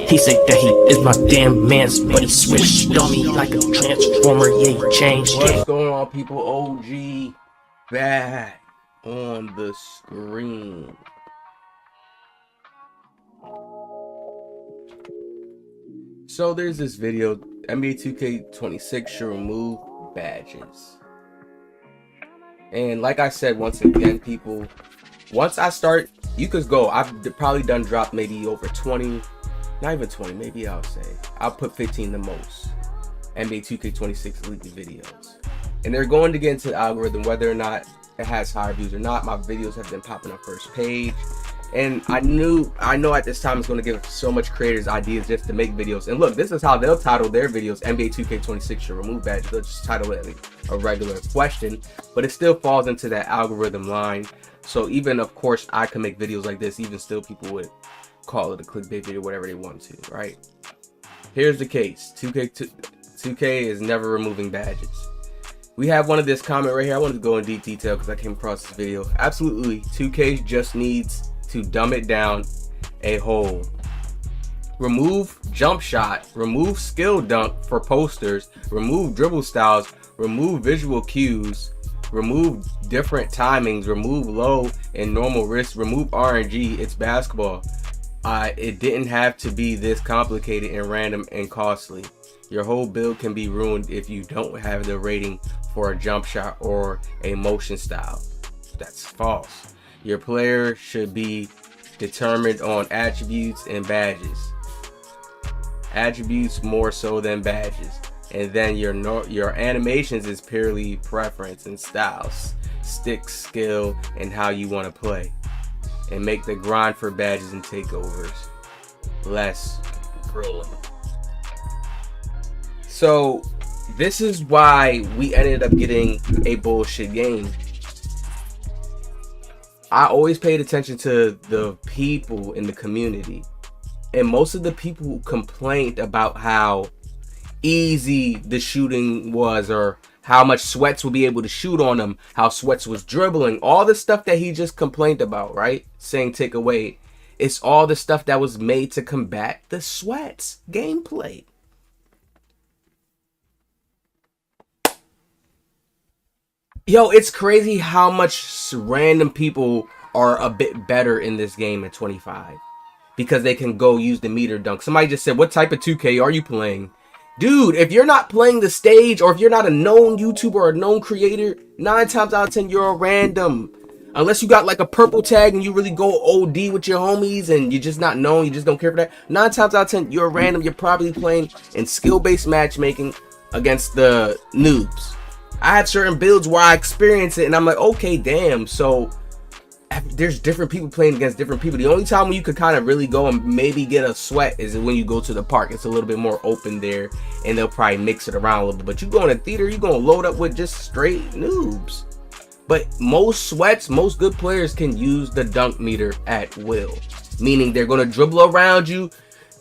He said that he is my damn man's, but he switched on me like a transformer. Yeah, he changed. What's going on, people? OG back on the screen. So there's this video, NBA 2K26 should remove badges. And like I said, once again, people, once I start, you could go. I've probably done drop maybe over 20, not even 20, maybe I'll put 15 the most NBA 2K26 league videos. And they're going to get into the algorithm, whether or not it has higher views or not. My videos have been popping up first page. And I know at this time it's going to give so much creators ideas just to make videos. And look, this is how they'll title their videos: NBA 2K26 should remove badges. They'll just title it a regular question, but it still falls into that algorithm line. So even, of course, I can make videos like this, even still people would call it a clickbait video, whatever they want to, right? Here's the case. 2K is never removing badges. We have one of this comment right here. I wanted to go in deep detail because I came across this video. Absolutely, 2K just needs to dumb it down a whole. Remove jump shot, remove skill dunk for posters, remove dribble styles, remove visual cues, remove different timings, remove low and normal wrist, remove RNG. It's basketball. It didn't have to be this complicated and random and costly. Your whole build can be ruined if you don't have the rating for a jump shot or a motion style. That's false. Your player should be determined on attributes and badges. Attributes more so than badges. And then your animations is purely preference and styles, stick, skill, and how you want to play. And make the grind for badges and takeovers less grueling. So this is why we ended up getting a bullshit game. I always paid attention to the people in the community, and most of the people complained about how easy the shooting was, or how much Sweats would be able to shoot on them, how Sweats was dribbling, all the stuff that he just complained about, right? Saying take away. It's all the stuff that was made to combat the Sweats gameplay. Yo, it's crazy how much random people are a bit better in this game at 25 because they can go use the meter dunk. Somebody just said, what type of 2K are you playing? Dude, if you're not playing the stage, or if you're not a known YouTuber or a known creator, 9 times out of 10 you're a random. Unless you got like a purple tag and you really go OD with your homies and you're just not known, you just don't care for that, 9 times out of 10 you're a random. You're probably playing in skill-based matchmaking against the noobs. I have certain builds where I experience it and I'm like, okay, damn. So there's different people playing against different people. The only time when you could kind of really go and maybe get a sweat is when you go to the park. It's a little bit more open there and they'll probably mix it around a little bit. But you go in a theater, you're going to load up with just straight noobs. But most Sweats, most good players can use the dunk meter at will. Meaning they're going to dribble around you,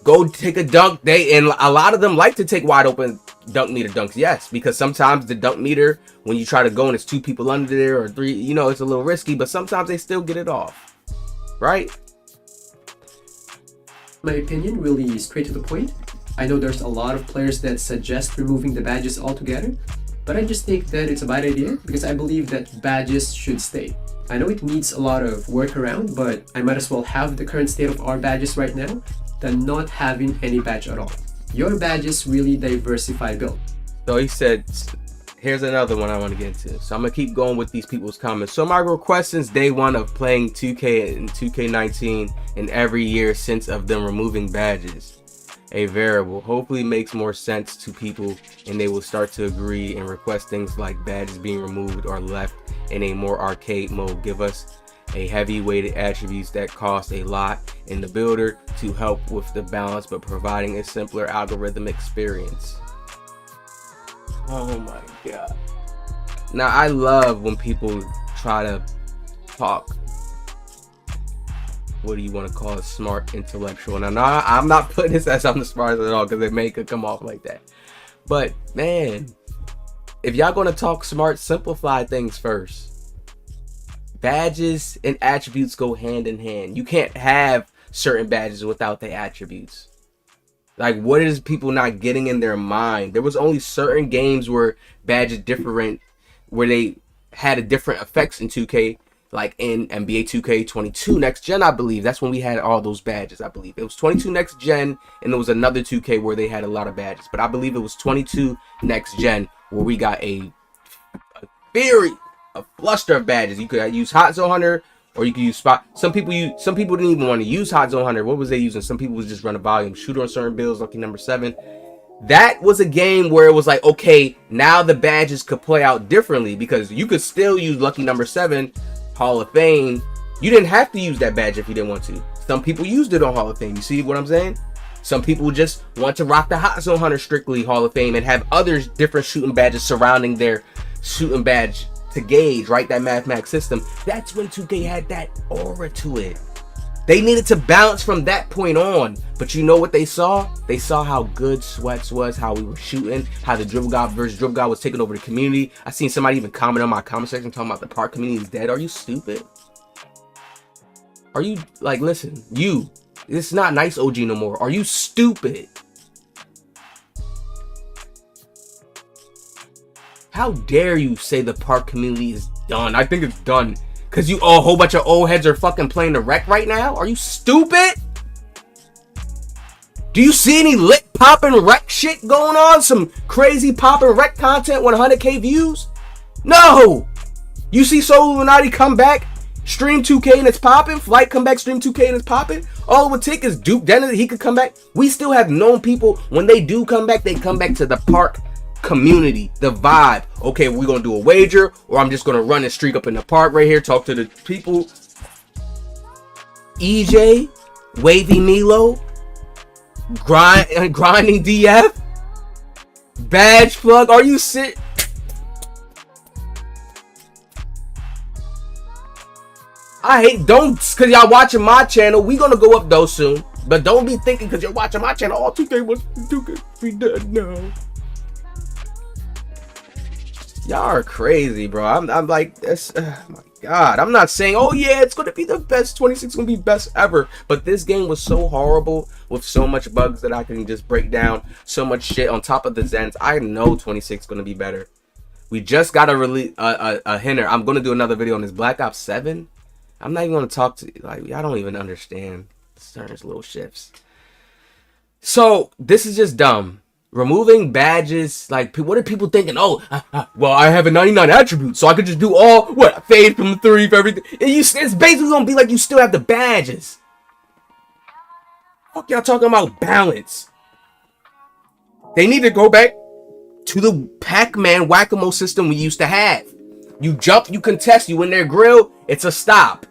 go take a dunk. And a lot of them like to take wide open dunk meter dunks, yes, because sometimes the dunk meter, when you try to go and it's 2 people under there or 3, you know, it's a little risky, but sometimes they still get it off, right? My opinion, really straight to the point. I know there's a lot of players that suggest removing the badges altogether, but I just think that it's a bad idea because I believe that badges should stay. I know it needs a lot of work around, but I might as well have the current state of our badges right now than not having any badge at all. Your badges really diversify build. So he said, here's another one I want to get into. So I'm going to keep going with these people's comments. So my request since day one of playing 2K and 2K19 and every year since of them removing badges, a variable, hopefully makes more sense to people and they will start to agree and request things like badges being removed or left in a more arcade mode. Give us a heavy weighted attributes that cost a lot in the builder to help with the balance, but providing a simpler algorithm experience. Oh my god. Now I love when people try to talk, what do you want to call it, smart, intellectual. Now I'm not putting this as I'm the smartest at all because it may could come off like that, but man, if y'all gonna talk smart, simplify things first. Badges and attributes go hand in hand. You can't have certain badges without the attributes. Like, what is people not getting in their mind? There was only certain games where badges different, where they had a different effects in 2K, like in NBA 2K 22 Next Gen, I believe. That's when we had all those badges, I believe. It was 22 Next Gen, and there was another 2K where they had a lot of badges. But I believe it was 22 Next Gen where we got a fluster of badges. You could use Hot Zone Hunter, or you can use spot. Some people didn't even want to use Hot Zone Hunter. What was they using? Some people was just run a volume shooter on certain builds, lucky number 7. That was a game where it was like, okay, now the badges could play out differently, because you could still use lucky number 7, Hall of Fame. You didn't have to use that badge if you didn't want to. Some people used it on Hall of Fame. You see what I'm saying? Some people just want to rock the Hot Zone Hunter strictly Hall of Fame and have other different shooting badges surrounding their shooting badge to gauge, right? That mathematics system. That's when 2K had that aura to it. They needed to balance from that point on. But you know what they saw? They saw how good Sweats was, how we were shooting, how the Dribble God versus Dribble God was taking over the community. I seen somebody even comment on my comment section talking about the park community is dead. Are you stupid? Are you, like, listen, you, it's not nice OG no more. Are you stupid? How dare you say the park community is done? I think it's done because you a whole bunch of old heads are fucking playing the rec right now. Are you stupid? Do you see any lit popping rec shit going on? Some crazy popping rec content with 100K views? No. You see Soul Illuminati come back, stream 2K and it's popping. Flight come back, stream 2K and it's popping. All it would take is Duke Dennis. He could come back. We still have known people when they do come back, they come back to the park community, the vibe. Okay, we're gonna do a wager, or I'm just gonna run and streak up in the park right here, talk to the people. EJ, Wavy Milo, grinding DF, badge plug. Are you sick? I hate, don't, cause y'all watching my channel. We gonna go up though soon, but don't be thinking cause you're watching my channel, oh 2K was 2K be dead now. Y'all are crazy, bro. I'm like, this. My God, I'm not saying, oh yeah, it's gonna be the best. 26 is gonna be best ever. But this game was so horrible with so much bugs that I can just break down, so much shit on top of the Zens. I know 26 is gonna be better. We just got to release a hinter. I'm gonna do another video on this Black Ops 7. I'm not even gonna talk to, like, I don't even understand certain little shifts. So this is just dumb. Removing badges, like, what are people thinking? Oh, well, I have a 99 attribute, so I could just do all, what, fade from 3 for everything. It's basically gonna be like you still have the badges. Fuck y'all talking about balance. They need to go back to the Pac-Man whack-a-mole system we used to have. You jump, you contest, you in their grill, it's a stop.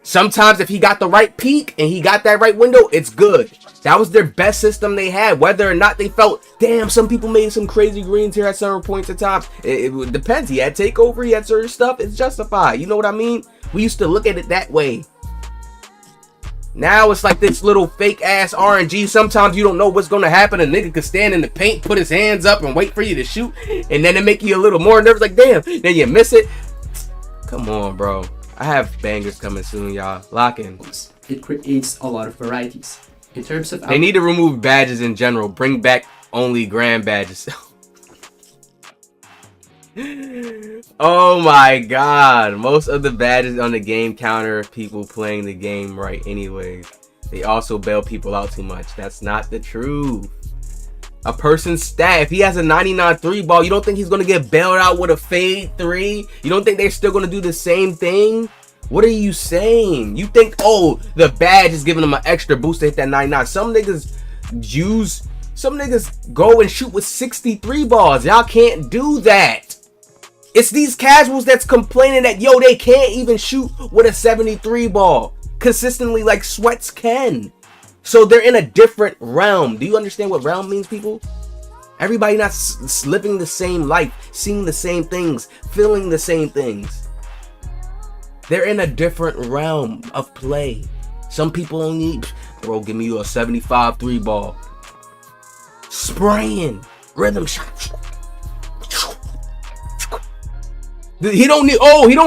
Sometimes if he got the right peak and he got that right window, it's good. That was their best system they had. Whether or not they felt, damn, some people made some crazy greens here at certain points in time. It depends. He had takeover, he had certain stuff. It's justified. You know what I mean? We used to look at it that way. Now it's like this little fake ass RNG. Sometimes you don't know what's going to happen. A nigga could stand in the paint, put his hands up and wait for you to shoot. And then it make you a little more nervous. Like, damn, then you miss it. Come on, bro. I have bangers coming soon, y'all. Lock in. It creates a lot of varieties. In terms of... They need to remove badges in general. Bring back only grand badges. Oh my God. Most of the badges on the game counter people playing the game right anyways. They also bail people out too much. That's not the truth. A person's stat, if he has a 99 3 ball, you don't think he's going to get bailed out with a fade 3? You don't think they're still going to do the same thing? What are you saying? You think, oh, the badge is giving them an extra boost to hit that 99. Some niggas go and shoot with 63 balls. Y'all can't do that. It's these casuals that's complaining that, yo, they can't even shoot with a 73 ball consistently like Sweats can. So they're in a different realm. Do you understand what realm means, people? Everybody not living the same life, seeing the same things, feeling the same things. They're in a different realm of play. Some people only need, bro, give me a 75 3 ball. Spraying. Rhythm shot. He don't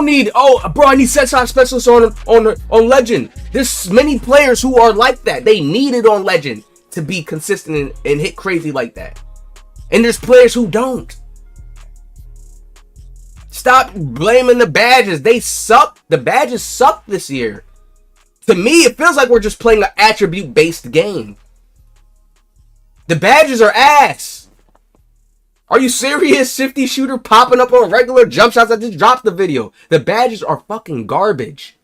need, bro, I need set shot specialists on Legend. There's many players who are like that. They need it on Legend to be consistent and hit crazy like that. And there's players who don't. Stop blaming the badges. They suck. The badges suck this year. To me, it feels like we're just playing an attribute-based game. The badges are ass. Are you serious? Shifty shooter popping up on regular jump shots. I just dropped the video. The badges are fucking garbage.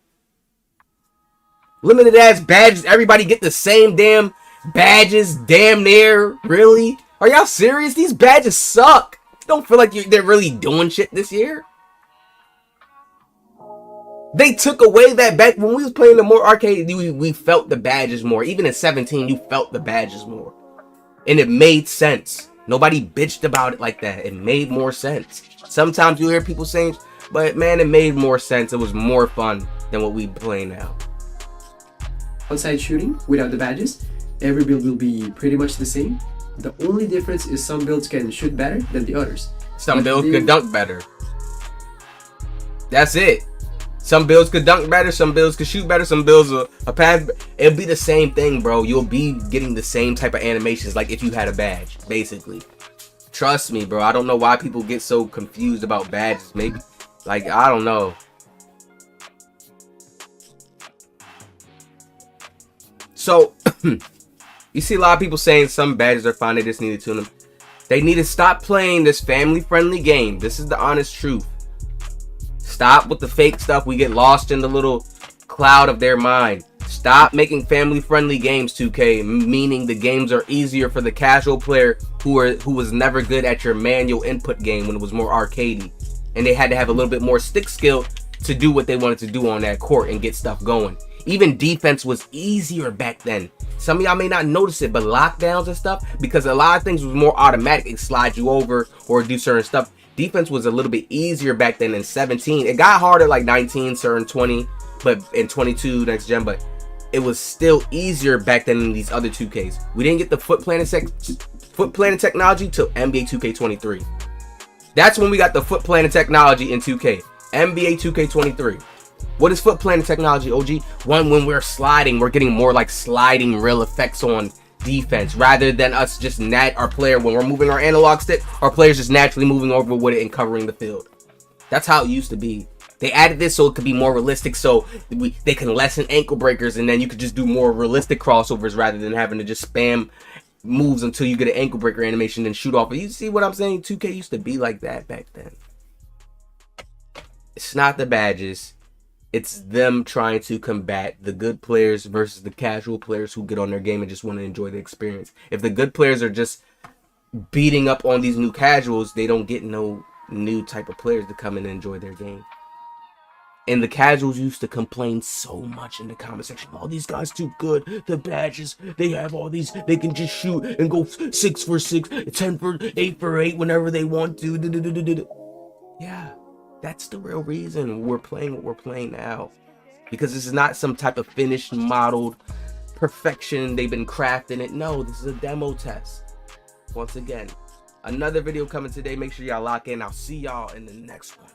Limited ass badges. Everybody get the same damn badges. Damn near. Really? Are y'all serious? These badges suck. Don't feel like they're really doing shit this year. They took away that back when we was playing the more arcade. We felt the badges more. Even in 17, you felt the badges more, and it made sense. Nobody bitched about it like that. It made more sense. Sometimes you hear people saying, but man, it made more sense. It was more fun than what we play now. Outside shooting without the badges, every build will be pretty much the same. The only difference is some builds can shoot better than the others. Some builds could dunk better. That's it. Some builds could dunk better, some builds could shoot better, some builds a pass. It'll be the same thing, bro. You'll be getting the same type of animations like if you had a badge, basically. Trust me, bro. I don't know why people get so confused about badges. Maybe, like, I don't know. So, you see a lot of people saying some badges are fine, they just need to tune them. They need to stop playing this family-friendly game. This is the honest truth. Stop with the fake stuff. We get lost in the little cloud of their mind. Stop making family-friendly games, 2K, meaning the games are easier for the casual player who was never good at your manual input game when it was more arcadey. And they had to have a little bit more stick skill to do what they wanted to do on that court and get stuff going. Even defense was easier back then. Some of y'all may not notice it, but lockdowns and stuff, because a lot of things was more automatic. It slides you over or do certain stuff. Defense was a little bit easier back then in 17. It got harder like 19, certain 20, but in 22 next gen, but it was still easier back then in these other 2Ks. We didn't get the foot planning technology till NBA 2K23. That's when we got the foot planning technology in 2K. NBA 2K23. What is foot planning technology, OG? When we're sliding, we're getting more like sliding real effects on defense rather than us just our player when we're moving our analog stick, our players just naturally moving over with it and covering the field. That's how it used to be. They added this so it could be more realistic, so they can lessen ankle breakers, and then you could just do more realistic crossovers rather than having to just spam moves until you get an ankle breaker animation and shoot off. You see what I'm saying? 2K used to be like that back then. It's not the badges. It's them trying to combat the good players versus the casual players who get on their game and just want to enjoy the experience. If the good players are just beating up on these new casuals, they don't get no new type of players to come and enjoy their game. And the casuals used to complain so much in the comment section. Oh, these guys too good. The badges, they have all these. They can just shoot and go 6 for 6, 10 for 8 for 8 whenever they want to. Yeah. That's the real reason we're playing what we're playing now. Because this is not some type of finished, modeled perfection. They've been crafting it. No, this is a demo test. Once again, another video coming today. Make sure y'all lock in. I'll see y'all in the next one.